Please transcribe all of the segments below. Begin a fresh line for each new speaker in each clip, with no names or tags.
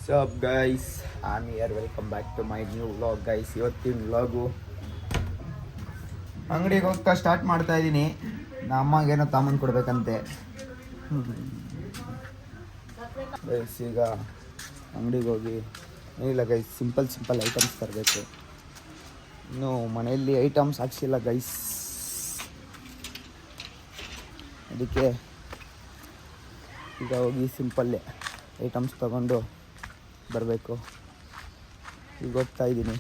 Sub guys, am here. Welcome back to my new vlog guys. ಇವತ್ತಿನ vlog ಅಂಗಡಿಗೆ ಹೋಗ್ತಾ start ಮಾಡ್ತಾ ಇದ್ದೀನಿ. ನಮ್ಮ ಅಮ್ಮಗೇನೋ ತಾಮನ್ ಕೊಡ್ಬೇಕಂತೆ ಗೈಸ್. ಈಗ ಅಂಗಡಿಗೆ ಹೋಗಿ ಏನಿಲ್ಲ ಗೈಸ್, ಸಿಂಪಲ್ ಐಟಮ್ಸ್ ತರಬೇಕು. ಇನ್ನು ಮನೆಯಲ್ಲಿ ಐಟಮ್ಸ್ ಹಾಕ್ಸಿಲ್ಲ ಗೈಸ್, ಅದಕ್ಕೆ ಈಗ ಹೋಗಿ ಸಿಂಪಲ್ಲೇ ಐಟಮ್ಸ್ ತಗೊಂಡು ಬರಬೇಕು. ಈಗ ಹೋಗ್ತಾ ಇದ್ದೀನಿ.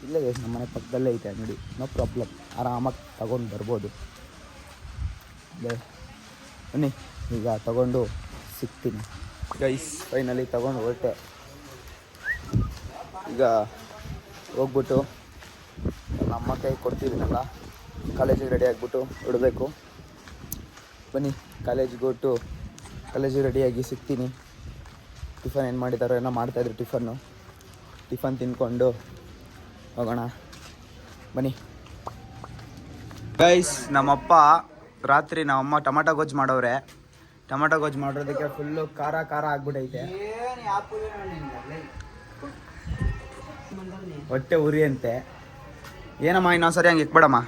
ಇಲ್ಲೇ ಗೈಸ್, ನಮ್ಮ ಮನೆ ಪಕ್ಕದಲ್ಲೇ ಐತೆ ಅಂಗಡಿ, ನೋ ಪ್ರಾಬ್ಲಮ್, ಆರಾಮಾಗಿ ತಗೊಂಡು ಬರ್ಬೋದು. ಬನ್ನಿ ಈಗ ತಗೊಂಡು ಸಿಗ್ತೀನಿ ಗೈಸ್. ಫೈನಲಿ ತಗೊಂಡು ಹೊರಟೆ. ಈಗ ಹೋಗ್ಬಿಟ್ಟು ನಮ್ಮ ಅಮ್ಮ ಕೈ ಕೊಡ್ತಿದ್ದೀನಲ್ಲ, ಕಾಲೇಜಿಗೆ ರೆಡಿ ಆಗಿಬಿಟ್ಟು ಹೊಡಬೇಕು. ಬನ್ನಿ ಕಾಲೇಜಿಗೆ ಹೊಟ್ಟು ಕಾಲೇಜಿಗೆ ರೆಡಿಯಾಗಿ ಸಿಗ್ತೀನಿ. ಟಿಫನ್ ಏನು ಮಾಡಿದಾರೋ ಏನೋ ಮಾಡ್ತಾಯಿದ್ರು, ಟಿಫನ್ ತಿನ್ಕೊಂಡು ಹೋಗೋಣ ಬನ್ನಿ ಗೈಸ್. ನಮ್ಮಪ್ಪ ರಾತ್ರಿ ನಮ್ಮಮ್ಮ ಟೊಮಾಟೊ ಗೊಜ್ಜು ಮಾಡೋರೆ. ಟೊಮಾಟೊ ಗೊಜ್ಜು ಮಾಡೋದಕ್ಕೆ ಫುಲ್ಲು ಖಾರ ಆಗ್ಬಿಟ್ಟೈತೆ. ಹೊಟ್ಟೆ ಉರಿ ಅಂತೆ. ಏನಮ್ಮ ಇನ್ನೊಂದ್ಸರಿ ಹಂಗೆ ಇಕ್ಬೇಡಮ್ಮ.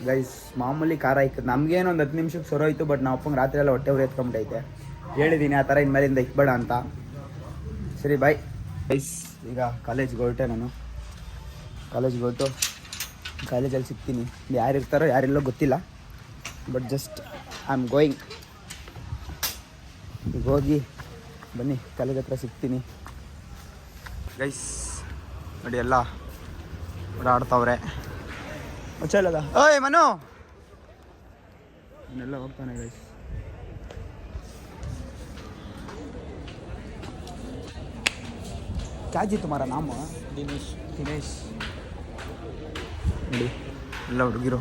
ಗೈಸ್ ಮಾಮೂಲಿ ಖಾರ ಇಕ್ಕದು, ನಮ್ಗೇನು ಒಂದು 10 ನಿಮಿಷಕ್ಕೆ ಸೊರೋಯ್ತು. ಬಟ್ ನಾವು ಅಪ್ಪಂಗೆ ರಾತ್ರಿ ಎಲ್ಲ ಹೊಟ್ಟೆ ಉರಿ ಎತ್ಕೊಂಡ್ಬಿಟ್ಟೈತೆ. ಹೇಳಿದ್ದೀನಿ ಆ ಥರ ಇನ್ಮೇಲಿಂದ ಇಕ್ಬೇಡ ಅಂತ. ಸರಿ ಬಾಯ್ ಗೈಸ್. ಈಗ ಕಾಲೇಜ್ಗೆ ಹೊರಟೆ ನಾನು. ಕಾಲೇಜ್ಗೆ ಹೊರಟು ಕಾಲೇಜಲ್ಲಿ ಸಿಗ್ತೀನಿ. ಯಾರು ಇರ್ತಾರೋ ಯಾರಿಲ್ಲೋ ಗೊತ್ತಿಲ್ಲ, but just I am going. ಈಗ ಹೋಗಿ ಬನ್ನಿ ಕಾಲೇಜ್ ಹತ್ರ ಸಿಗ್ತೀನಿ ಗೈಸ್. ನೋಡಿ ಎಲ್ಲ ಓಡಾಡ್ತಾವ್ರೆ. ಚಲದ ಓಯ್ ಮನು ಇನ್ನೆಲ್ಲ ಹೋಗ್ತಾನೆ ಗೈಸ್. क्या जी तुम्हारा नाम? दिनेश ನೋಡಿ ಎಲ್ಲ ಹುಡುಗಿರು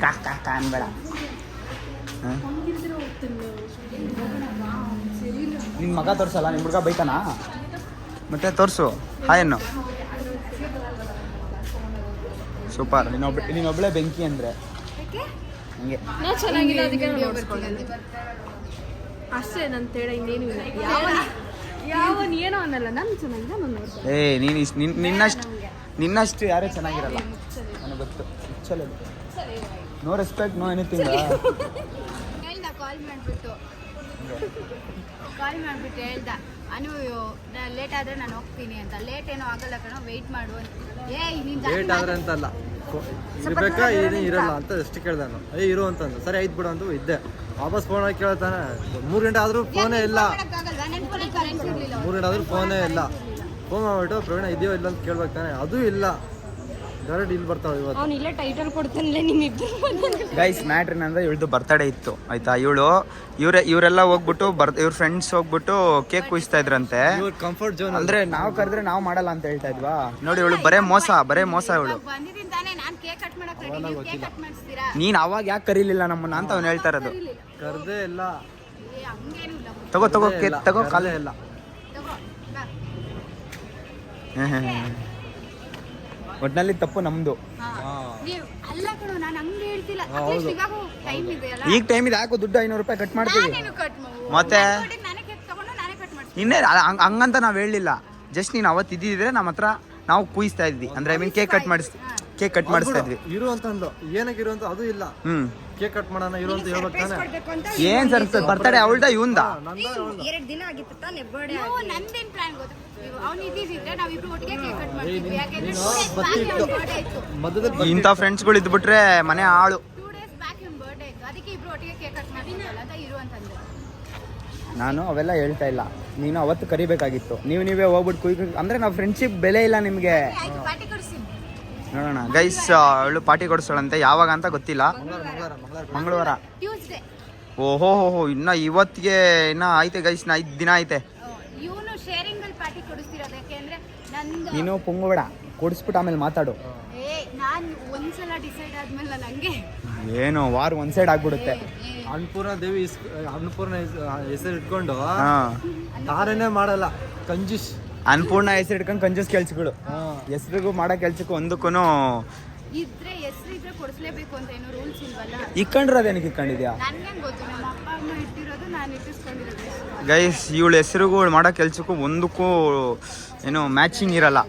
ಕಾಕ ಅನ್ಬೇಡ. ನಿನ್ನ ಮಗ ತೋರಿಸಲ್ಲ, ನಿಮ್ಮ ಹುಡುಗ ಬೈತಾನ? ಮತ್ತೆ ತೋರಿಸು ಹಾಯನ್ನು. ಸೂಪರ್. ನೀನೊಬ್ಬಳೇ ಬೆಂಕಿ ಅಂದರೆ ಹಂಗೆ
ಅಷ್ಟೇ. ನನ್ನ ತೇಡ ಇನ್ನೇನು ಇಲ್ಲ. ಯಾವನ್ ಏನೋ ಅನ್ನಲ್ಲ, ನಾನು ಚೆನ್ನಾಗಿಲ್ಲ, ನಾನು ನೋಡ್ತೀನಿ.
ನಿನ್ನಷ್ಟು ಯಾರೇ ಚೆನ್ನಾಗಿರಲ್ಲ, ನನಗೆ ಗೊತ್ತು. ಚಲೋ, ನೋ ರೆಸ್ಪೆಕ್ಟ್, ನೋ ಎನಿಥಿಂಗ್.
ಕಾಲ್ ಮಾಡಿಬಿಟ್ಟು ಹೇಳ್ದ, ಅನು ಲೇಟ್ ಆದರೆ ನಾನು ಹೋಗ್ತೀನಿ ಅಂತ. ಲೇಟ್ ಏನೋ ಆಗಲ್ಲ ಕಣೋ, ವೆಯ್ಟ್ ಮಾಡು ಅಂತ.
ಲೇಟ್ ಆದ್ರೆ ಅಂತಲ್ಲ, ಇರ್ಬೇಕಾ ಏನೇ ಇರಲ್ಲ ಅಂತ ಎಷ್ಟು ಕೇಳ್ದೆ ನಾನು. ಇರು ಅಂತಂದು. ಸರಿ ಆಯ್ತು ಬಿಡು ಅಂತ ಇದ್ದೆ. ವಾಪಸ್ ಫೋನ್ ಹಾಕಿ ಕೇಳ್ತಾನೆ. 3 ಗಂಟೆ ಆದರೂ ಫೋನೇ ಇಲ್ಲ. 3 ಗಂಟೆ ಆದರೂ ಫೋನೇ ಇಲ್ಲ. ಫೋನ್ ಮಾಡ್ಬಿಟ್ಟು ಪ್ರವೀಣ ಇದೆಯೋ ಇಲ್ಲ ಅಂತ ಕೇಳ್ಬೇಕು ತಾನೆ, ಅದೂ ಇಲ್ಲ. ಡೈರೆಕ್ಟ್ ಇಲ್ಲಿ ಬರ್ತಾವೆ ಇವತ್ತು.
ಅವ್ನು ಇಲ್ಲೇ ಟೈಟಲ್ ಕೊಡ್ತಾನಲ್ಲ ನಿಮ್ಮಿಬ್ಬರು.
ಗೈಸ್ ಮ್ಯಾಟ್ರ್ ಏನಂದ್ರೆ ಇವಳ್ದು ಬರ್ತಡೇ ಇತ್ತು ಆಯ್ತಾ. ಇವರೆಲ್ಲ ಹೋಗ್ಬಿಟ್ಟು ಇವ್ರ ಫ್ರೆಂಡ್ಸ್ ಹೋಗ್ಬಿಟ್ಟು ಕೇಕ್ ಕುಯಿಸ್ತಾ ಇದ್ರಂತೆ.
ಕಂಫರ್ಟ್ ಝೋನ್
ಅಂದ್ರೆ ನಾವು ಕರೆದ್ರೆ ನಾವು ಮಾಡಲ್ಲ ಅಂತ ಹೇಳ್ತಾ ಇದ್ವಾ. ನೋಡಿ ಇವಳು ಬರೇ ಮೋಸ ಇವಳು. ನೀನ್ ಅವಾಗ ಯಾಕೆ ಕರೀಲಿಲ್ಲ ನಮ್ಮನ್ನ ಅಂತ ಅವ್ನು ಹೇಳ್ತಾ ಇರೋದು.
ಕರ್ದೇ ಇಲ್ಲ.
ತಗೋ ಕಾಲೇ ಇಲ್ಲ. ಒಟ್ನಲ್ಲಿ ತಪ್ಪು ನಮ್ದು. ಈಗ ಟೈಮ್ ಇದೆ, ಹಾಕು ದುಡ್ಡು 500 ರೂಪಾಯಿ ಕಟ್ ಮಾಡ್ತೀವಿ. ಮತ್ತೆ ಇನ್ನೇ ಹಂಗಂತ ನಾವ್ ಹೇಳಿಲ್ಲ. ಜಸ್ಟ್ ನೀನ್ ಅವತ್ತು ಇದ್ದಿದ್ರೆ ನಮ್ಮ ಹತ್ರ ನಾವು ಕುಯಿಸ್ತಾ ಇದ್ವಿ. ಅಂದ್ರೆ ಐ ಮೀನ್ ಕೇಕ್ ಕಟ್ ಮಾಡಿಸ್ತಾ ಇದ್ವಿ.
ಇರು ಅಂತಂದು ಏನಕ್ಕೆ ಇರು ಅಂತ ಅದು ಇಲ್ಲ. ಕೇಕ್ ಕಟ್ ಮಾಡೋಣ ಇರು ಅಂತ ಹೇಳ್ಬೇಕು ತಾನೆ.
ಏನ್ ಸರ್ ಬರ್ತಡೇ ಅವಳ್ದ ಇವಂದ?
2 ದಿನ ಆಗಿತ್ತು ತಾನೆ ಬರ್ಡೇ. ನಂದೇನ್ ಪ್ಲಾನ್ ಗೊತ್ತು, ಅವ್ನು ಇದ್ದಿದ್ರೆ ನಾವಿಬ್ರು ಒಟ್ಟಿಗೆ ಕೇಕ್ ಕಟ್ ಮಾಡ್ತಿದ್ವಿ. ಯಾಕಂದ್ರೆ 2 days back ಇವ್ನ ಬರ್ಡೇ ಇತ್ತು.
ಇಂಥ ಫ್ರೆಂಡ್ಸ್ಗಳು ಇದ್ಬಿಟ್ರೆ ಮನೆ ಆಳು.
2 days back ಇವ್ನ ಬರ್ಡೇ ಇತ್ತು, ಅದಕ್ಕೆ ಇಬ್ರು ಒಟ್ಟಿಗೆ ಕೇಕ್ ಕಟ್ ಮಾಡ್ತಿದ್ವಲ್ಲ ಅಂತ ಇರು ಅಂತಂದ್ರೆ.
ನಾನು ಅವೆಲ್ಲ ಹೇಳ್ತಾ ಇಲ್ಲ, ನೀನು ಅವತ್ತು ಕರಿಬೇಕಾಗಿತ್ತು. ನೀವೇ ಹೋಗ್ಬಿಟ್ಟು ಅಂದ್ರೆ ನಾವು ಫ್ರೆಂಡ್ಶಿಪ್ ಬೆಲೆ ಇಲ್ಲ ನಿಮ್ಗೆ.
ಪಾರ್ಟಿ ಕೊಡ್ಸಿ
ನೋಡೋಣ ಗೈಸ್. ಅವಳು ಪಾರ್ಟಿ ಕೊಡಿಸೋಳಂತೆ, ಯಾವಾಗ ಅಂತ ಗೊತ್ತಿಲ್ಲ. ಮಂಗಳವಾರ,
ಟ್ಯೂಸ್ಡೇ.
ಓಹೋ ಇನ್ನ ಇವತ್ತಿಗೆ ಇನ್ನ ಐತೆ ಗೈಸ್, 5 ದಿನ ಐತೆ.
ಇವನು ಶೇರಿಂಗ್ ಅಲ್ಲಿ ಪಾರ್ಟಿ ಕೊಡಿಸ್ತಿರೋದು. ಯಾಕೆಂದ್ರೆ ನಂದು
ನೀನು ಪುಂಗಬೇಡ, ಕೊಡಿಸ್ಬಿಟ್ಟು ಆಮೇಲೆ ಮಾತಾಡು.
ನಾನು ಒಂದ್ಸಲ ಡಿಸೈಡ್ ಆದ್ಮೇಲೆ ನಂಗೆ
ಏನು ವಾರ್ ಒನ್ ಸೈಡ್ ಆಗ್ಬಿಡುತ್ತೆ.
ಅನ್ನಪೂರ್ಣ ದೇವಿ ಅನ್ನಪೂರ್ಣ ಹೆಸರು ಇಟ್ಕೊಂಡು ತಾರೇನೆ ಮಾಡಲ್ಲ, ಕಂಜೂಸ್.
ಅನ್ಪೂರ್ಣ ಹೆಸರು ಇಟ್ಕೊಂಡು ಕಂಜೂಸ್ ಕೆಲ್ಸಗಳು ಹೆಸರಿಗೂ ಮಾಡೋ ಕೆಲ್ಸಕ್ಕೂ ಒಂದಕ್ಕೂ
ಇದ್ರೆ ಹೆಸರು ಇದ್ರೆ ಕೊಡಿಸ್ಲೇಬೇಕು ಅಂತ ಏನೋ ರೂಲ್ಸ್ ಇಲ್ವಲ್ಲ.
ಇಕ್ಕೊಂಡಿರೋದೇನಕ್ಕೆ ಇಕ್ಕೊಂಡಿದ್ಯಾ?
ನನ್ಗೆ ಗೊತ್ತು, ನಮ್ಮ ಅಪ್ಪ ಅಮ್ಮ ಇಟ್ಟಿರೋದು ನಾನು ಇಟ್ಟಿಸ್ಕೊಂಡಿರೋದು.
ಗೈಸ್ ಇವಳ ಹೆಸರಿಗೂ ಮಾಡೋ ಕೆಲ್ಸಕ್ಕೂ ಒಂದಕ್ಕೂ ಏನು ಮ್ಯಾಚಿಂಗ್ ಇರಲ್ಲ.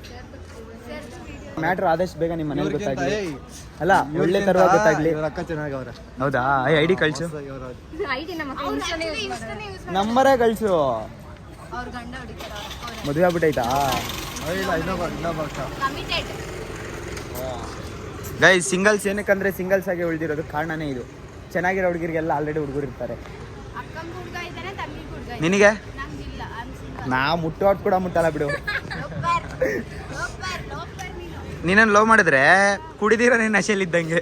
ಮ್ಯಾಟ್ರ್ ಆದಷ್ಟು ಬೇಗ ನಿಮ್ಮ ಮನೇಲಿ ಗೊತ್ತಾಗ್ಲಿ. ಅಲ್ಲ ಒಳ್ಳೆ ತರವಾಗಿ ಗೊತ್ತಾಗ್ಲಿ.
ಅಕ್ಕ ಚೆನ್ನಾಗವ್ರೆ.
ಹೌದಾ? ಐ ಡಿ ಕಳ್ಸು,
ಐಡಿ ನಮ್ಮ ಇನ್ಸ್ಟಾನೇ ಯೂಸ್
ನಂಬರೇ ಕಳ್ಸು.
ಅವ್ರ ಗಂಡ ಹೊಡಿತಾರೆ,
ಮದುವೆ ಆಗ್ಬಿಟ್ಟೈತಾ?
ಇಲ್ಲ ಇನ್ನೊಬ್ಬ ಅಕ್ಕ.
ಕಮಿಟೆಡ್.
ಗೈಸ್ ಸಿಂಗಲ್ಸ್ ಏನಕ್ಕಂದ್ರೆ ಸಿಂಗಲ್ಸ್ ಆಗಿ ಉಳಿದಿರೋದು ಕಾರಣನೇ ಇದು. ಚೆನ್ನಾಗಿರೋ ಹುಡುಗಿರಿಗೆಲ್ಲ ಆಲ್ರೆಡಿ ಹುಡುಗರು ಇರ್ತಾರೆ.
ಅಕ್ಕಂಗೆ ಹುಡುಗ ಇದ್ದಾನೆ, ತಂಗಿಗೆ ಹುಡುಗ ಇದ್ದಾನೆ.
ನಿನಗೆ
ನಮ್ಗಿಲ್ಲ.
ನಾ ಮುಟ್ಟೋಟ್ ಕೂಡ ಮುಟ್ಟಲ್ಲ ಬಿಡು.
ಲೋಪರ್ ನೀನು.
ನೀನನ್ನು ಲವ್ ಮಾಡಿದ್ರೆ ಕುಡಿದಿರೋ ನೀನು ನಶೆಯಲ್ಲಿದ್ದಂಗೆ.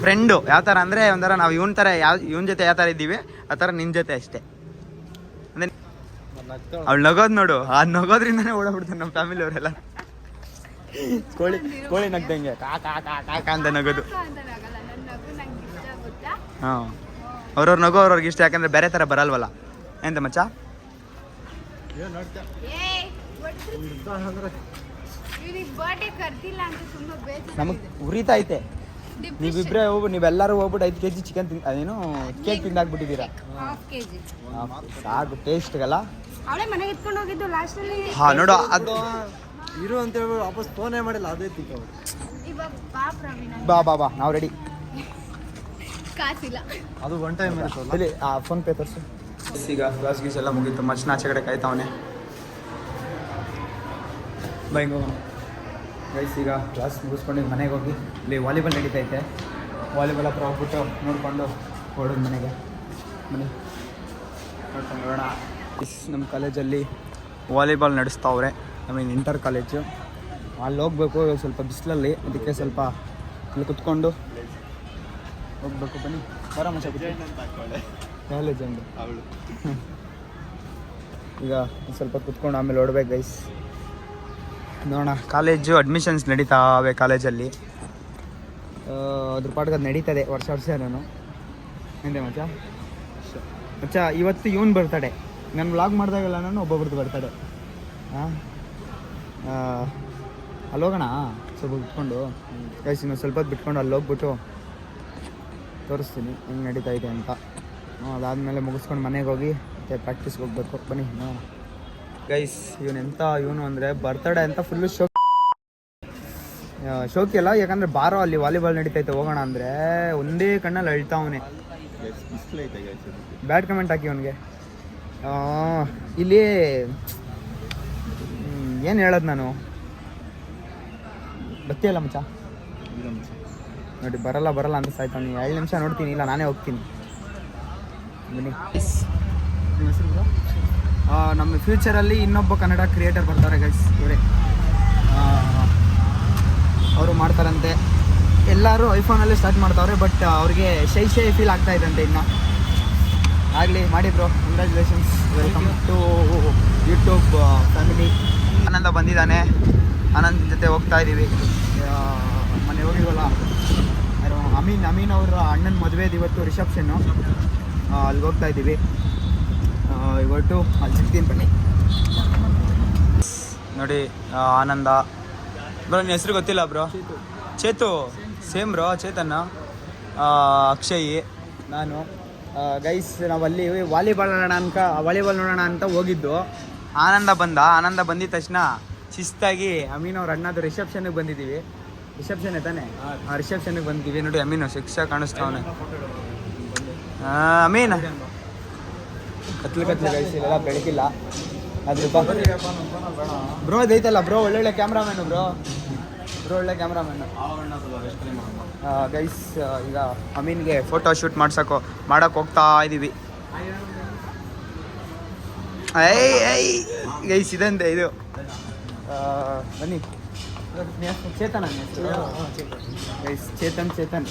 ಫ್ರೆಂಡು ಯಾವ ಥರ ಅಂದರೆ ಒಂಥರ ನಾವು ಇವನ ಜೊತೆ ಯಾವ ಥರ ಇದ್ದೀವಿ ಆ ಥರ ನಿನ್ನ ಜೊತೆ ಅಷ್ಟೇ. ಅಂದರೆ ಅವಳು ನಗೋದು ನೋಡು, ಆ ನಗೋದ್ರಿಂದನೇ ಓಡಾಡ್ಬಿಡ್ತಾನೆ ನಮ್ಮ ಫ್ಯಾಮಿಲಿ ಅವರೆಲ್ಲ. ಕೋಳಿ ನಗ್ದಂಗೆ ಕಾಕ ಅಂತ ನಗೋದು.
ಅಂತಾನಾಗಲ್ಲ, ನನ್ನ ನಗು ನಂಗೆ ಇಷ್ಟ ಗೊತ್ತಾ.
ಹಾಂ, ಅವ್ರವ್ರ ನಗು ಅವ್ರವ್ರಿಗೆ ಇಷ್ಟ, ಯಾಕಂದರೆ ಬೇರೆ ಥರ ಬರಲ್ವಲ್ಲ. ಎಂತ ಮಚ್ಚ?
ಇವ್ನಿಗೆ ಬರ್ಡೇ ಕರ್ದಿಲ್ಲ ಅಂತ ತುಂಬಾ ಬೇಜಾರು.
ನಮಗೆ ಉರಿತೈತೆ. ನೀವಿಬ್ಬರೇ ನೀವೆಲ್ಲರೂ ಹೋಗ್ಬಿಟ್ಟು 5 kg ಚಿಕನ್ ಅದೇನು ಕೇಕ್ ತಿಂದಾಕ್ಬಿಟ್ಟಿದ್ದೀರಾ.
ಹಾಫ್ ಕೆಜಿ
ಸಾಕು ಟೇಸ್ಟ್ಗಲ್ಲ.
ಅವಳೇ ಮನೆಗೆ ಎತ್ಕೊಂಡು ಹೋಗಿದ್ದು ಲಾಸ್ಟ್ ಅಲ್ಲಿ.
ಹಾಂ ನೋಡು, ಅದು
ಇರು ಅಂತ ಹೇಳ್ಬಿಟ್ಟು ವಾಪಸ್ ಫೋನೇ ಮಾಡಿಲ್ಲ, ಅದೇ ತಿಕ್ಕೋದು.
ಇವಾಗ ಬಾ ಪ್ರವೀಣ.
ಬಾ ನಾವು ರೆಡಿ.
ಕಾಸಿಲ್ಲ.
ಅದು ಒನ್ ಟೈಮ್ ಇರುತ್ತಲ್ಲ.
ಇಲ್ಲಿ ಫೋನ್ ಪೇ ತೋರಿಸು. ಈಗ ಕ್ಲಾಸ್ ಗೀಸ್ ಎಲ್ಲ ಮುಗೀತು. ಮಚ್ಚನ ಆಚೆ ಕಡೆ ಕಾಯ್ತಾವನೆ. ಬೈಂಗೋ ಗೈಸ್, ಈಗ ಕ್ಲಾಸ್ ಮುಗಿಸ್ಕೊಂಡು ಮನೆಗೆ ಹೋಗಿ ಇಲ್ಲಿ ವಾಲಿಬಾಲ್ ನಡೀತೈತೆ. ವಾಲಿಬಾಲ್ ಹತ್ರ ಹೋಗ್ಬಿಟ್ಟು ನೋಡಿಕೊಂಡು ಹೊಡೋದು ಮನೆಗೆ. ಬನ್ನಿ ನೋಡ್ಕೊಂಡು ನೋಡೋಣ. ನಮ್ಮ ಕಾಲೇಜಲ್ಲಿ ವಾಲಿಬಾಲ್ ನಡೆಸ್ತಾವ್ರೆ. Inter college. ಅಲ್ಲಿ ಹೋಗ್ಬೇಕು, ಸ್ವಲ್ಪ ಬಿಸಿಲಲ್ಲಿ, ಅದಕ್ಕೆ ಸ್ವಲ್ಪ ಇಲ್ಲಿ ಕುತ್ಕೊಂಡು ಹೋಗ್ಬೇಕು. ಬನ್ನಿ ಬರ ಕಾಲೇಜ್ ಅಂದು ಅವಳು. ಈಗ ಸ್ವಲ್ಪ ಕುತ್ಕೊಂಡು ಆಮೇಲೆ ಓಡ್ಬೇಕು ಗೈಸ್. ನೋಡೋಣ, ಕಾಲೇಜು ಅಡ್ಮಿಷನ್ಸ್ ನಡೀತಾವೆ ಕಾಲೇಜಲ್ಲಿ. ಅದ್ರ ಪಾಟ್ಗೆ ಅದು ನಡೀತದೆ ವರ್ಷ ನಾನು ಎಂದೆ ಮಚ್ಚ ಇವತ್ತು ಇವನು ಬರ್ತಡೆ. ನಾನು ವ್ಲಾಗ್ ಮಾಡಿದಾಗಲ್ಲ ನಾನು ಒಬ್ಬೊಬ್ರದ್ದು ಬರ್ತಡೆ. ಅಲ್ಲಿ ಹೋಗೋಣ ಸ್ವಲ್ಪ ಬಿಟ್ಕೊಂಡು ಗೈಸ್. ಇನ್ನೊಂದು ಸ್ವಲ್ಪ ಹೊತ್ತು ಬಿಟ್ಕೊಂಡು ಅಲ್ಲಿ ಹೋಗ್ಬಿಟ್ಟು ತೋರಿಸ್ತೀನಿ ಹೆಂಗೆ ನಡೀತಾ ಇದೆ ಅಂತ. ಅದಾದಮೇಲೆ ಮುಗಿಸ್ಕೊಂಡು ಮನೆಗೆ ಹೋಗಿ ಮತ್ತೆ ಪ್ರಾಕ್ಟೀಸ್ಗೆ ಹೋಗ್ಬೇಕು. ಬನ್ನಿ ನೋಡೋಣ ಗೈಸ್. ಇವನು ಅಂದರೆ ಬರ್ತಡೇ ಅಂತ ಫುಲ್ಲು ಶೋಕಿ ಅಲ್ಲ, ಯಾಕಂದರೆ ಬಾರೋ ಅಲ್ಲಿ ವಾಲಿಬಾಲ್ ನಡೀತೈತೆ ಹೋಗೋಣ ಅಂದರೆ ಒಂದೇ ಕಣ್ಣಲ್ಲಿ ಅಳ್ತಾವನೆ. ಬ್ಯಾಡ್ ಕಮೆಂಟ್ ಹಾಕಿ ಅವನಿಗೆ. ಇಲ್ಲಿ ಏನು ಹೇಳೋದು ನಾನು, ಬತ್ತಿಯಲ್ಲ ಮಚ್ಚ ನೋಡಿ. ಬರಲ್ಲ ಅಂತ ಸಾಯ್ತಾನೆ. 2 ನಿಮಿಷ ನೋಡ್ತೀನಿ, ಇಲ್ಲ ನಾನೇ ಹೋಗ್ತೀನಿ. ಬನ್ನಿ. ನಮ್ಮ ಫ್ಯೂಚರಲ್ಲಿ ಇನ್ನೊಬ್ಬ ಕನ್ನಡ ಕ್ರಿಯೇಟರ್ ಬರ್ತಾರೆ ಗೈಸ್. ಇವರೇ ಅವರು ಮಾಡ್ತಾರಂತೆ. ಎಲ್ಲರೂ ಐಫೋನಲ್ಲಿ ಸ್ಟಾರ್ಟ್ ಮಾಡ್ತಾವ್ರೆ, ಬಟ್ ಅವ್ರಿಗೆ ಶೈ ಫೀಲ್ ಆಗ್ತಾ ಇದ್ದಂತೆ. ಇನ್ನು ಆಗಲಿ ಮಾಡಿ bro, congratulations. Welcome to YouTube family. Ananda ಬಂದಿದ್ದಾನೆ, ಆನಂದ್ ಜೊತೆ ಹೋಗ್ತಾ ಇದ್ದೀವಿ. ಮೊನ್ನೆ ಹೋಗಿವಲ್ಲ ಅಮೀನ್ ಅವರ ಅಣ್ಣನ ಮದುವೆದು ಇವತ್ತು ರಿಸೆಪ್ಷನ್ನು. ಅಲ್ಲಿಗೆ ಹೋಗ್ತಾ ಇದ್ದೀವಿ. ಇವತ್ತು ಅಲ್ಲಿ ಸಿಗ್ತೀನಿ ಬನ್ನಿ. ನೋಡಿ ಆನಂದ ಬ್ರೋ. ನಿನ್ನ ಹೆಸರು ಗೊತ್ತಿಲ್ಲ ಬ್ರೋ? ಚೇತು. ಸೇಮ್ ಬ್ರೋ, ಚೇತನ್ನ. ಅಕ್ಷಯ್, ನಾನು. ಗೈಸ್ ನಾವಲ್ಲಿ ವಾಲಿಬಾಲ್ ನೋಡೋಣ ಅಂತ ಹೋಗಿದ್ದು. ಆನಂದ ಬಂದಿದ ತಕ್ಷಣ ಶಿಸ್ತಾಗಿ ಅಮೀನ್ ಅವ್ರ ಅಣ್ಣದು ರಿಸೆಪ್ಷನ್ಗೆ ಬಂದಿದ್ದೀವಿ. ರಿಸೆಪ್ಷನ್ ತಾನೆ? ರಿಸೆಪ್ಷನ್ಗೆ ಬಂದಿದ್ದೀವಿ. ನೋಡಿ ಅಮೀನು ಶಿಕ್ಷಾ ಕಾಣಿಸ್ತಾವನೆ. ಅಮೀನ್ ಕತ್ಲು ಗೈಸ್, ಇಲ್ಲೆಲ್ಲ ಬೆಳಕಿಲ್ಲ. ಅದು ಬ್ರೋ ಇದೈತಲ್ಲ ಬ್ರೋ, ಒಳ್ಳೊಳ್ಳೆ ಕ್ಯಾಮ್ರಾಮ್ಯಾನು ಬ್ರೋ ಒಳ್ಳೆ ಕ್ಯಾಮ್ರಾಮ್ಯಾನು ಗೈಸ್. ಈಗ ಅಮೀನ್ಗೆ ಫೋಟೋ ಶೂಟ್ ಮಾಡೋಕ್ಕೆ ಹೋಗ್ತಾ ಇದ್ದೀವಿ. ಗೈಸ್ ಇದಂತೆ ಇದು. ಬನ್ನಿ. Chetan guys, Chetan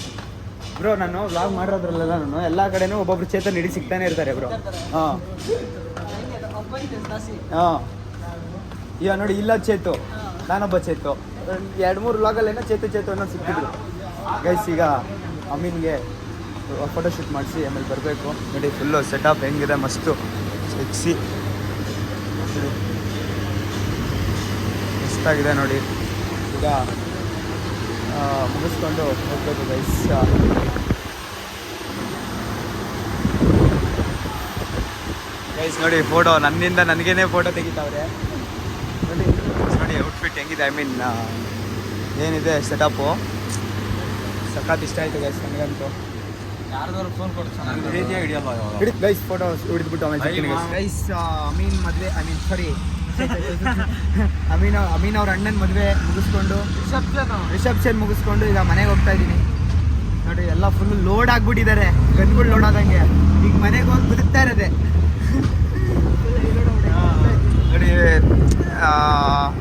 bro. ನಾನು ವ್ಲಾಗ್ ಮಾಡಿರೋದ್ರಲ್ಲೆಲ್ಲ ನಾನು ಎಲ್ಲ ಕಡೆನೂ ಒಬ್ಬೊಬ್ರು ಚೇತನ್ ಹಿಡಿ ಸಿಗ್ತಾನೆ ಇರ್ತಾರೆ ಬ್ರೋ. ಹಾಂ ಈಗ ನೋಡಿ, ಇಲ್ಲ ಚೇತು, ನಾನೊಬ್ಬ ಚೇತು. 2-3 ವ್ಲಾಗಲ್ಲೇನೋ ಚೇತು ಅನ್ನೋ ಸಿಕ್ತಿದ್ರು ಗೈಸ್. ಈಗ ಅಮೀನ್ಗೆ ಫೋಟೋಶೂಟ್ ಮಾಡಿಸಿ ಆಮೇಲೆ ಬರಬೇಕು. ನೋಡಿ ಫುಲ್ಲು ಸೆಟಪ್ ಹೆಂಗಿದೆ, ಮಸ್ತು ಸೆಕ್ಸಿ ಮಸ್ತಾಗಿದೆ ನೋಡಿ. ಈಗ ಮುಗಿಸ್ಕೊಂಡು ಹೋಗ್ಬೇಕು ಗೈಸ್. ಗೈಸ್ ನೋಡಿ ಫೋಟೋ ನನ್ನಿಂದ ನನಗೇನೆ ಫೋಟೋ ತೆಗಿತಾವ್ರೆ ನೋಡಿ. ನೋಡಿ ಔಟ್ಫಿಟ್ ಹೆಂಗಿದೆ, ಐ ಮೀನ್ ಏನಿದೆ ಸೆಟಪ್ಪು ಸಖತ್ ಇಷ್ಟ ಆಯಿತು ಗೈಸ್ ನನಗಂತೂ.
ಯಾರ್ದಾದ್ರು ಫೋನ್ ಕೊಡ್ತಾನೆ
ಹಿಡಿದು ಗೈಸ್ ಫೋಟೋ ಹಿಡಿದ್ಬಿಟ್ಟು ಆಮೇಲೆ ಗೈಸ್ ಅಮೀನ್ ಮದುವೆ ಸಾರಿ ಅಮೀನ್ ಅವ್ರ ಅಣ್ಣನ ಮದುವೆ ಮುಗಿಸ್ಕೊಂಡು ರಿಸೆಪ್ಷನ್ ಮುಗಿಸ್ಕೊಂಡು ಈಗ ಮನೆಗೆ ಹೋಗ್ತಾ ಇದ್ದೀನಿ ನೋಡಿ. ಎಲ್ಲ ಫುಲ್ ಲೋಡ್ ಆಗ್ಬಿಟ್ಟಿದ್ದಾರೆ, ಗನ್ಗಳು ಲೋಡ್ ಆದಂಗೆ. ಈಗ ಮನೆಗೆ ಹೋಗಿ ಬದುಕ್ತಾ ಇರೋದೆ ನೋಡಿ.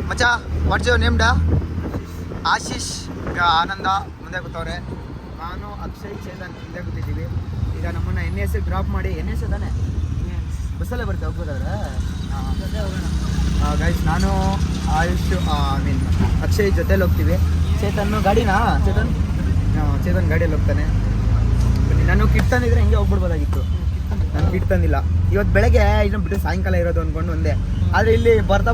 ಮಚ್ಚ ವಾಟ್ಸ್ ಯುವರ್ ನೇಮ್ ಡಾ? ಆಶೀಶ್, ಈಗ ಆನಂದ ಮುಂದೆ ಕೂತವ್ರೆ. ನಾನು ಅಕ್ಷಯ್ ಚೇತನ್ ಹಿಂದೆ ಕೂತಿದ್ದೀವಿ. ಈಗ ನಮ್ಮನ್ನು NS ಡ್ರಾಪ್ ಮಾಡಿ, NS ತಾನೆ ಬಸ್ಸಲ್ಲೇ ಬರ್ತೀವಿ ಹೋಗ್ಬೇಕಾದ್ರೆ. ಗೈಸ್ ನಾನು ಆಯುಷ್ ಅಕ್ಷಯ್ ಜೊತೆಲಿ ಹೋಗ್ತೀವಿ. ಚೇತನ್ ಗಾಡಿನಾ ಚೇತನ್ ಗಾಡಿಯಲ್ಲಿ ಹೋಗ್ತಾನೆ. ನಾನು ಕಿಟ್ ತಂದಿದ್ರೆ ಹಿಂಗೆ ಹೋಗ್ಬಿಡ್ಬೋದಾಗಿತ್ತು, ನಾನು ಕಿಟ್ ತಂದಿಲ್ಲ. ಇವತ್ತು ಬೆಳಗ್ಗೆ ಇನ್ನು ಬಿಟ್ಟು ಸಾಯಂಕಾಲ ಇರೋದು ಅಂದ್ಕೊಂಡು ಒಂದೇ. ಆದರೆ ಇಲ್ಲಿ ಬರ್ತಾ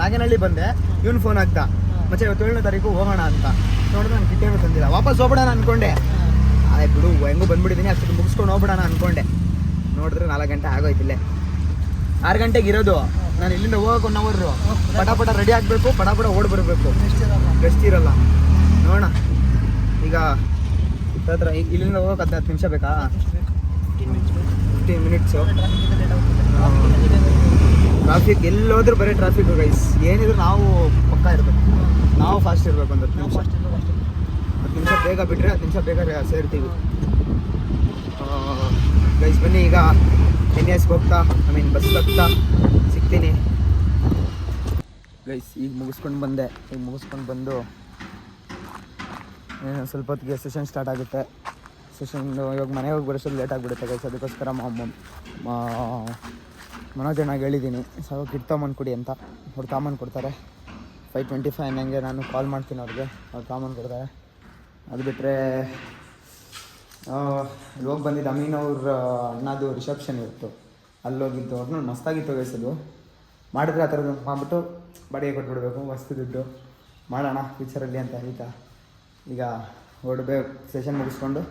ನಾಗನಹಳ್ಳಿ ಬಂದೆ, ಇವನು ಫೋನ್ ಆಗ್ತಾ ಮತ್ತೆ ಇವತ್ತು 7ನೇ ತಾರೀಕು ಹೋಗೋಣ ಅಂತ. ನೋಡಿದ್ರೆ ನಾನು ಕಿಟ್ಟೇನು ತಂದಿಲ್ಲ. ವಾಪಸ್ ಹೋಗ್ಬಿಡೋಣ ಅಂದ್ಕೊಂಡೆ. ಅದೇ ಬಿಡು ಹೆಂಗೂ ಬಂದ್ಬಿಟ್ಟಿದ್ದೀನಿ, ಅಷ್ಟಕ್ಕೆ ಮುಗಿಸ್ಕೊಂಡು ಹೋಗ್ಬಿಡೋಣ ಅಂದ್ಕೊಂಡೆ. ನೋಡಿದ್ರೆ 4 ಗಂಟೆ ಆಗೋಯ್ತಿಲ್ಲೇ. 6 ಗಂಟೆಗೆ ಇರೋದು. ನಾನು ಇಲ್ಲಿಂದ ಹೋಗೋಕೆ 1 ಅವರ್ ಪಟಾಪಟ ರೆಡಿ ಆಗಬೇಕು, ಪಟಾಪಟ ಓಡಿ ಬರಬೇಕು, ರೆಸ್ಟ್ ಇರಲ್ಲ. ನೋಡೋಣ ಈಗ ಹತ್ರ ಇಲ್ಲಿಂದ ಹೋಗೋಕೆ 10 ನಿಮಿಷ ಬೇಕಾ? 15 ಮಿನಿಟ್ಸು. ಟ್ರಾಫಿಕ್ ಎಲ್ಲೋದ್ರೂ ಬರೀ ಟ್ರಾಫಿಕ್ ಗೈಸ್. ಏನಿದ್ರು ನಾವು ಪಕ್ಕ ಇರಬೇಕು, ನಾವು ಫಾಸ್ಟ್ ಇರಬೇಕು. ಒಂದು 10 ನಿಮಿಷ ಬೇಗ ಬಿಟ್ಟರೆ 10 ನಿಮಿಷ ಬೇಗ ಸೇರ್ತೀವಿ ಗೈಸ್. ಬನ್ನಿ ಈಗ NSಗೆ ಹೋಗ್ತಾ ಬಸ್ ಹತ್ತಾ ಸಿಗ್ತೀನಿ ಗೈಸ್. ಈಗ ಮುಗಿಸ್ಕೊಂಡು ಬಂದೆ. ಈಗ ಮುಗಿಸ್ಕೊಂಡು ಬಂದು ಸ್ವಲ್ಪ ಹೊತ್ತಿಗೆ ಸೆಷನ್ ಸ್ಟಾರ್ಟ್ ಆಗುತ್ತೆ. ಸೆಷನ್ ಇವಾಗ ಮನೆಗೆ ಹೋಗಿ ಬರೋಷ್ಟು ಲೇಟ್ ಆಗಿಬಿಡುತ್ತೆ ಗೈಸ್. ಅದಕ್ಕೋಸ್ಕರ ಮನೋಜನಾಗಿ ಹೇಳಿದ್ದೀನಿ ಕಿಟ್ ತೊಗೊಂಬಂದು ಕೊಡಿ ಅಂತ. ಅವ್ರು ತೊಗೊಂಬಂದು ಕೊಡ್ತಾರೆ. 5:25 ಅನ್ನಂಗೆ ನಾನು ಕಾಲ್ ಮಾಡ್ತೀನಿ ಅವ್ರಿಗೆ, ಅವ್ರು ತೊಗೊಂಬಂದು ಕೊಡ್ತಾರೆ. ಅದು ಬಿಟ್ಟರೆ ಇಲ್ಲಿ ಹೋಗಿ ಬಂದಿದ್ದು ಅಮೀನ್ ಅವ್ರ ಅಣ್ಣದು ರಿಸೆಪ್ಷನ್ ಇತ್ತು, ಅಲ್ಲೋಗಿದ್ದು. ಅವ್ರನ್ನ ಮಸ್ತಾಗಿತ್ತು ಗೈಸ್. ಅದು ಮಾಡಿದ್ರೆ ಆ ಥರದ್ದು ಮಾಡ್ಬಿಟ್ಟು ಬಾಡಿಗೆ ಕೊಟ್ಬಿಡ್ಬೇಕು, ವಸ್ತು ದುಡ್ಡು ಮಾಡೋಣ ಫ್ಯೂಚರಲ್ಲಿ ಅಂತ ಆಯಿತಾ. ಈಗ ಹೊರಡ್ಬೇಕು, ಸೆಷನ್ ಮುಗಿಸ್ಕೊಂಡು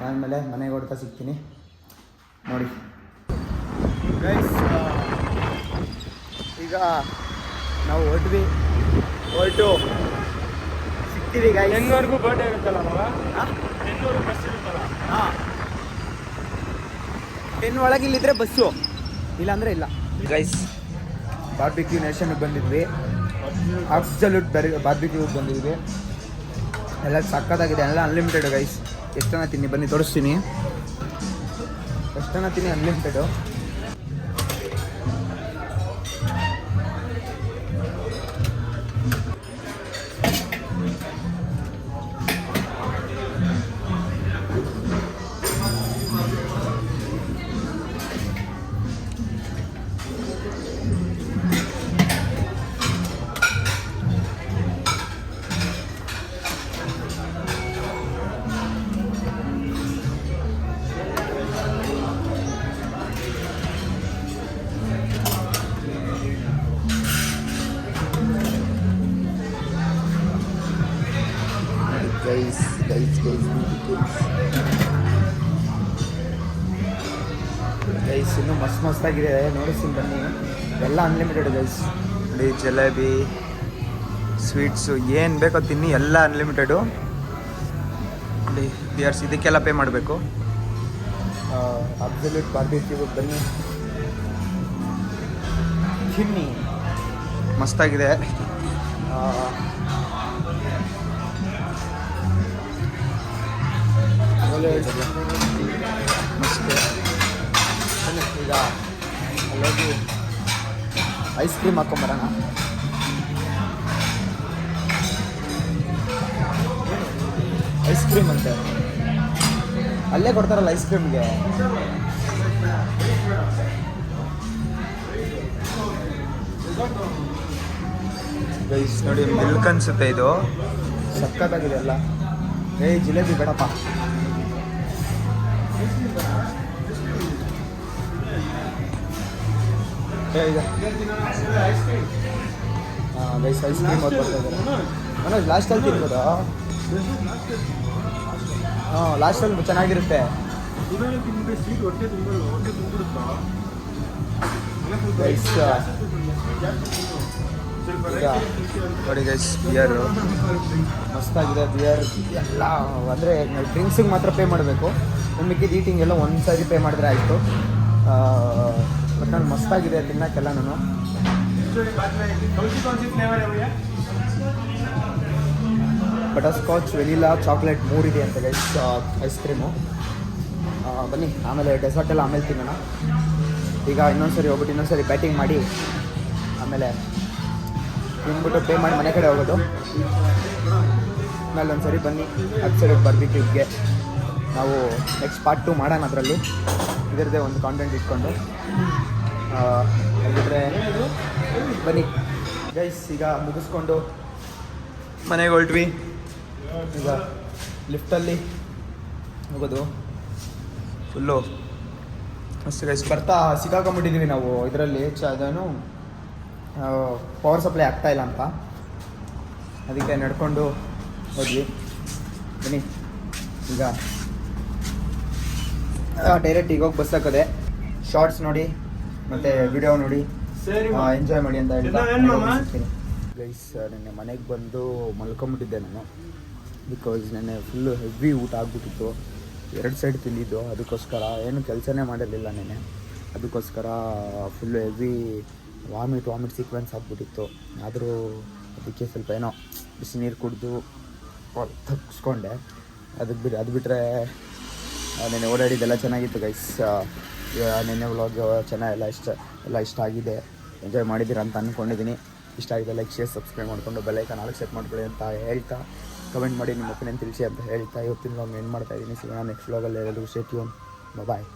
ಆದಮೇಲೆ ಮನೆಗೆ ಹೊಡ್ತಾ ಸಿಗ್ತೀನಿ ನೋಡಿ ಗೈಸ್. ಈಗ ನಾವು ಹೊರಟು ಸಿಗ್ತೀವಿ ಗೈಸ್.
ಹೆಂಗವರೆಗೂ ಬರ್ಡೇ ಇರುತ್ತಲ್ಲ ಮಗ,
ಹಾಂ
10 ಬಸ್ ಇರುತ್ತಲ್ಲ.
ಹಾಂ 10 ಒಳಗೆ ಇಲ್ಲಿದ್ರೆ ಬಸ್ಸು, ಇಲ್ಲಾಂದರೆ ಇಲ್ಲ ಗೈಸ್. ಬಾರ್ಬಿಕ್ಯೂ ನೇಷನ್ಗೆ ಬಂದಿದ್ವಿ, ಅಬ್ಸಲ್ಯೂಟ್ ಬಾರ್ಬಿಕ್ಯೂಗೆ ಬಂದಿದ್ವಿ. ಎಲ್ಲ ಸಕ್ಕತ್ತಾಗಿದೆ, ಎಲ್ಲ ಅನ್ಲಿಮಿಟೆಡ್ ಗೈಸ್. ಎಷ್ಟನ ತಿನ್ನಿ ಬನ್ನಿ ತೋರಿಸ್ತೀನಿ. ಎಷ್ಟನ ತಿನ್ನಿ ಅನ್ಲಿಮಿಟೆಡು. ಗೈಸ್ ಇನ್ನೂ ಮಸ್ತಾಗಿದೆ, ನೋಡಿಸ್ತೀನಿ ಬನ್ನಿ. ಎಲ್ಲ ಅನ್ಲಿಮಿಟೆಡ್ ಗೈಸ್. ನೋಡಿ ಜಲೇಬಿ, ಸ್ವೀಟ್ಸು ಏನು ಬೇಕೋ ತಿನ್ನಿ, ಎಲ್ಲ ಅನ್ಲಿಮಿಟೆಡು. ನೋಡಿ ಬಿಯರ್ಸ್ ಇದಕ್ಕೆಲ್ಲ ಪೇ ಮಾಡಬೇಕು. ಅಬ್ಸಲ್ಯೂಟ್ ಬಾರ್ಬಿಕ್ಯೂಗೆ ಬನ್ನಿ ತಿನ್ನಿ, ಮಸ್ತಾಗಿದೆ. ಮಸ್ತ್. ಈಗ ಅಲ್ಲೋಗಿ ಐಸ್ ಕ್ರೀಮ್ ಹಾಕೊಂಬರೋಣ. ಐಸ್ ಕ್ರೀಮ್ ಅಂತೆ ಅಲ್ಲೇ ಕೊಡ್ತಾರಲ್ಲ ಐಸ್ ಕ್ರೀಮ್ಗೆ. ಗೈಸ್ ನೋಡಿ ಮಿಲ್ಕ್ ಅನ್ಸುತ್ತೆ ಇದು, ಸಕ್ಕತ್ತಾಗಿದೆ ಎಲ್ಲ. ಜಿಲೇಬಿ ಬೇಡಪ್ಪ. ಹಾಂ ಗೈಸ್ ಐಸ್ ಕ್ರೀಮ್ ಅವ್ರು ಬರ್ತಾ ಇದ್ದಾರೆ ಮನೋಜ್ ಲಾಸ್ಟಲ್ಲಿ ತಿನ್ಬೋದಾ? ಹಾಂ ಲಾಸ್ಟಲ್ಲಿ ಚೆನ್ನಾಗಿರುತ್ತೆ.
ಸ್ವೀಟ್ ಹೊಟ್ಟೆ ತುಂಬಿಡುತ್ತಾ
ಗೈಸ್ ಈಗ ನೋಡಿ ಗೈಸ್ ಬಿಯರು ಮಸ್ತಾಗಿದೆ. ಬಿಯರ್ ಎಲ್ಲ ಅಂದರೆ ಡ್ರಿಂಕ್ಸಿಗೆ ಮಾತ್ರ ಪೇ ಮಾಡಬೇಕು. ಮಿಕ್ಕಿದ ಈಟಿಂಗ್ ಎಲ್ಲ ಒಂದು ಸಾರಿ ಪೇ ಮಾಡಿದ್ರೆ ಆಯಿತು. ಬಟ್ ನಾನು ಮಸ್ತಾಗಿದೆ ತಿನ್ನೋಕ್ಕೆಲ್ಲ. ನಾನು ಬಟರ್ ಸ್ಕಾಚ್ ವೆನಿಲಾ ಚಾಕ್ಲೇಟ್ 3 ಇದೆ ಅಂತ ಗೈಸ್ ಐಸ್ ಕ್ರೀಮು. ಬನ್ನಿ ಆಮೇಲೆ ಡೆಸರ್ಟ್ ಎಲ್ಲ ಆಮೇಲೆ ತಿನ್ನೋಣ. ಈಗ ಇನ್ನೊಂದ್ಸರಿ ಹೋಗ್ಬಿಟ್ಟು ಇನ್ನೊಂದ್ಸರಿ ಬ್ಯಾಟಿಂಗ್ ಮಾಡಿ ಆಮೇಲೆ ತಿಂದ್ಬಿಟ್ಟು ಪೇ ಮಾಡಿ ಮನೆ ಕಡೆ ಹೋಗೋದು. ಆಮೇಲೆ ಒಂದ್ಸರಿ ಬನ್ನಿ ಸರಿ ಬರ್ಬಿಟ್ಟಿಗೆ ನಾವು ನೆಕ್ಸ್ಟ್ ಪಾರ್ಟ್ 2 ಮಾಡೋಣ. ಅದರಲ್ಲಿ ಇದರದ್ದೇ ಒಂದು ಕಾಂಟೆಂಟ್ ಇಟ್ಕೊಂಡು ಆಗಿದ್ರೆ ಬನ್ನಿ ಗೈಸ್. ಈಗ ಮುಗಿಸ್ಕೊಂಡು ಮನೆಗೆ ಹೊರಟ್ವಿ. ಈಗ ಲಿಫ್ಟಲ್ಲಿ ಹೋಗೋದು ಫುಲ್ಲು ಅಷ್ಟು ಗೈಸ್. ಬರ್ತಾ ಸಿಕ್ಕಾಕೊಂಡ್ಬಿಟ್ಟಿದ್ದೀವಿ ನಾವು ಇದರಲ್ಲಿ. ಅದೇನು ಪವರ್ ಸಪ್ಲೈ ಆಗ್ತಾಯಿಲ್ಲ ಅಂತ, ಅದಕ್ಕೆ ನಡ್ಕೊಂಡು ಹೋದ್ವಿ. ಬನ್ನಿ ಈಗ ಡೈರೆಕ್ಟ್ ಈಗ ಹೋಗಿ ಬಸ್ ಹಾಕೋದೆ. ಶಾರ್ಟ್ಸ್ ನೋಡಿ ಮತ್ತು ವಿಡಿಯೋ ನೋಡಿ ಎಂಜಾಯ್ ಮಾಡಿ ಅಂತ ಹೇಳ್ತಾ ಗೈಸ್. ನೆನ್ನೆ ಮನೆಗೆ ಬಂದು ಮಲ್ಕೊಂಬಿಟ್ಟಿದ್ದೆ ನಾನು. ಬಿಕಾಸ್ ನೆನ್ನೆ ಫುಲ್ಲು ಹೆವಿ ಊಟ ಆಗ್ಬಿಟ್ಟಿತ್ತು. 2 ಸೈಡ್ ತಿಂದಿದ್ದು. ಅದಕ್ಕೋಸ್ಕರ ಏನು ಕೆಲಸನೇ ಮಾಡಿರಲಿಲ್ಲ ನೆನ್ನೆ. ಅದಕ್ಕೋಸ್ಕರ ಫುಲ್ಲು ಹೆವಿ ವಾಮಿಟ್ ಸೀಕ್ವೆನ್ಸ್ ಆಗ್ಬಿಟ್ಟಿತ್ತು. ಆದರೂ ಅದಕ್ಕೆ ಸ್ವಲ್ಪ ಏನೋ ಬಿಸಿ ನೀರು ಕುಡಿದು ತಗ್ಸ್ಕೊಂಡೆ. ಅದು ಬಿಟ್ಟರೆ ನೆನ್ನೆ ಓಡಾಡಿದ್ದೆಲ್ಲ ಚೆನ್ನಾಗಿತ್ತು ಗೈಸ್. ನೆನ್ನೆ ವ್ಲಾಗ್ ಎಲ್ಲ ಇಷ್ಟ ಆಗಿದೆ. ಎಂಜಾಯ್ ಮಾಡಿದ್ದೀರ ಅಂತ ಅಂದ್ಕೊಂಡಿದ್ದೀನಿ. ಇಷ್ಟ ಆಗಿದೆ ಲೈಕ್ ಶೇರ್ ಸಬ್ಸ್ಕ್ರೈಬ್ ಮಾಡಿಕೊಂಡು ಬೆಲ್ಲೈಕನ್ ನಾಳೆ ಸೆಟ್ ಮಾಡ್ಕೊಳ್ಳಿ ಅಂತ ಹೇಳ್ತಾ, ಕಮೆಂಟ್ ಮಾಡಿ ನಿಮ್ಮ ಒಪಿನಿಯನ್ ತಿಳಿಸಿ ಅಂತ ಹೇಳ್ತಾ ಇವತ್ತಿನ ವ್ಲಾಗ್ ಎಂಡ್ ಮಾಡ್ತಾಯಿದ್ದೀನಿ. ಸಿಗೋಣ ನೆಕ್ಸ್ಟ್ ವ್ಲಾಗಲ್ಲಿ ಎಲ್ಲರಿಗೂ ಸ್ಟೇ ಟ್ಯೂನ್. ಬಾಯ್.